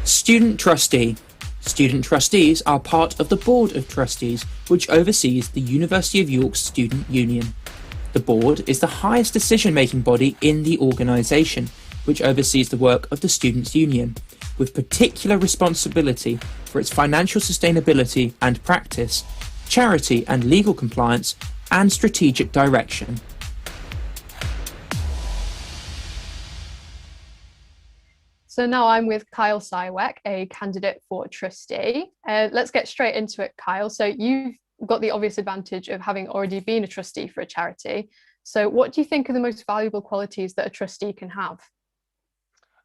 Student Trustee. Student Trustees are part of the Board of Trustees, which oversees the University of York's Student Union. The Board is the highest decision-making body in the organisation, which oversees the work of the Students' Union, with particular responsibility for its financial sustainability and practice, charity and legal compliance, and strategic direction. So now I'm with Kyle Siwek, a candidate for trustee. Let's get straight into it, Kyle. So you've got the obvious advantage of having already been a trustee for a charity. So what do you think are the most valuable qualities that a trustee can have?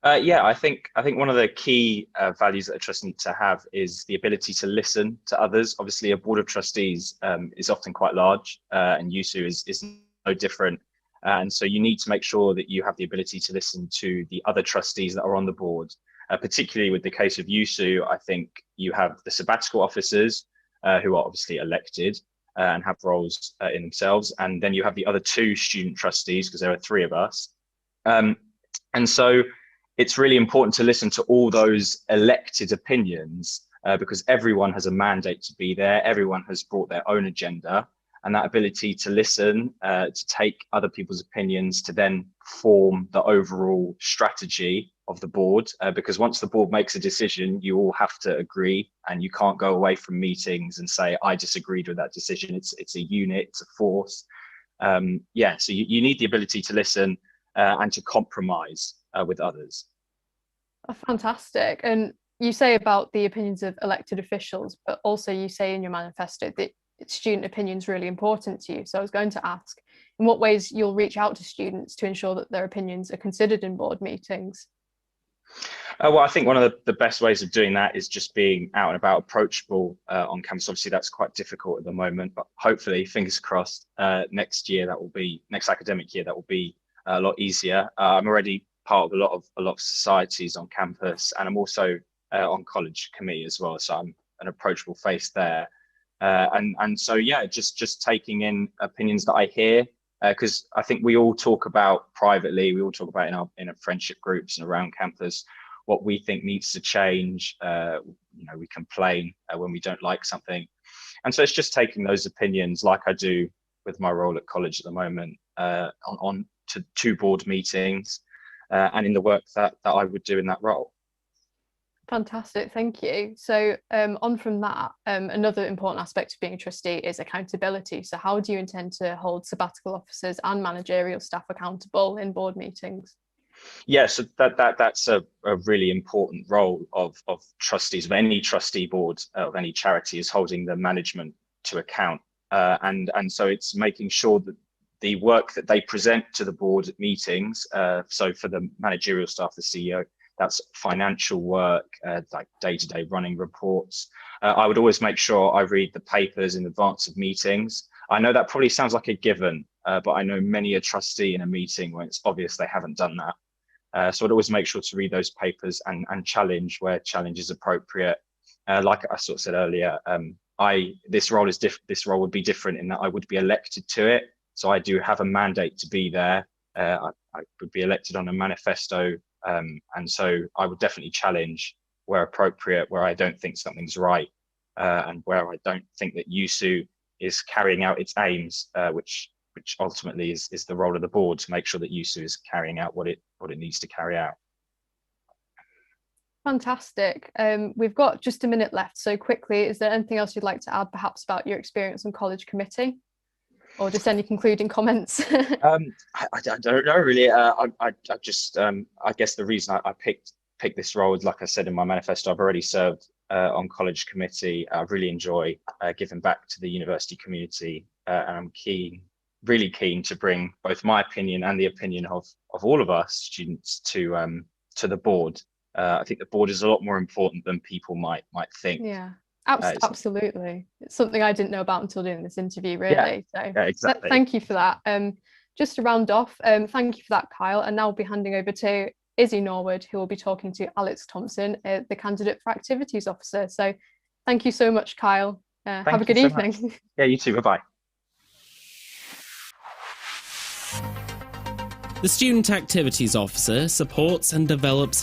I think one of the key values that a trustee needs to have is the ability to listen to others. Obviously, a board of trustees is often quite large, and USU is no different. And so you need to make sure that you have the ability to listen to the other trustees that are on the board. Particularly with the case of USU, I think you have the sabbatical officers who are obviously elected and have roles in themselves. And then you have the other two student trustees, because there are three of us. And so it's really important to listen to all those elected opinions because everyone has a mandate to be there. Everyone has brought their own agenda. And that ability to listen, to take other people's opinions, to then form the overall strategy of the board. Because once the board makes a decision, you all have to agree, and you can't go away from meetings and say, I disagreed with that decision. It's a unit, it's a force. So you need the ability to listen and to compromise with others. Fantastic. And you say about the opinions of elected officials, but also you say in your manifesto that student opinion is really important to you. So I was going to ask, in what ways you'll reach out to students to ensure that their opinions are considered in board meetings? Well, I think one of the best ways of doing that is just being out and about, approachable on campus. Obviously, that's quite difficult at the moment, but hopefully, fingers crossed, next academic year, that will be a lot easier. I'm already part of a lot of societies on campus, and I'm also on college committee as well. So I'm an approachable face there. Just taking in opinions that I hear, because I think we all talk about privately, we all talk about in our friendship groups and around campus what we think needs to change. We complain when we don't like something, and so it's just taking those opinions, like I do with my role at college at the moment, on to board meetings, and in the work that I would do in that role. Fantastic, thank you. So on from that, another important aspect of being a trustee is accountability. So how do you intend to hold sabbatical officers and managerial staff accountable in board meetings? Yeah, so that's a really important role of trustees, of any trustee board of any charity, is holding the management to account. And so it's making sure that the work that they present to the board at meetings, so for the managerial staff, the CEO, that's financial work, like day-to-day running reports. I would always make sure I read the papers in advance of meetings. I know that probably sounds like a given, but I know many a trustee in a meeting when it's obvious they haven't done that. So I'd always make sure to read those papers and challenge where challenge is appropriate. Like I sort of said earlier, this role would be different in that I would be elected to it. So I do have a mandate to be there. I would be elected on a manifesto. And so I would definitely challenge where appropriate, where I don't think something's right, and where I don't think that USU is carrying out its aims, which ultimately is the role of the board to make sure that USU is carrying out what it needs to carry out. Fantastic. We've got just a minute left. So quickly, is there anything else you'd like to add, perhaps about your experience on college committee? Or just any concluding comments? I don't know really. I guess the reason I picked this role is, like I said in my manifesto, I've already served on college committee. I really enjoy giving back to the university community, and I'm really keen to bring both my opinion and the opinion of all of us students to the board. I think the board is a lot more important than people might think. Yeah. Absolutely. It's something I didn't know about until doing this interview, really. Yeah, exactly. Thank you for that. Just to round off, thank you for that, Kyle. And now I'll be handing over to Izzy Norwood, who will be talking to Alex Thompson, the candidate for activities officer. So thank you so much, Kyle. Have a good evening. Yeah, you too. Bye-bye. The Student Activities Officer supports and develops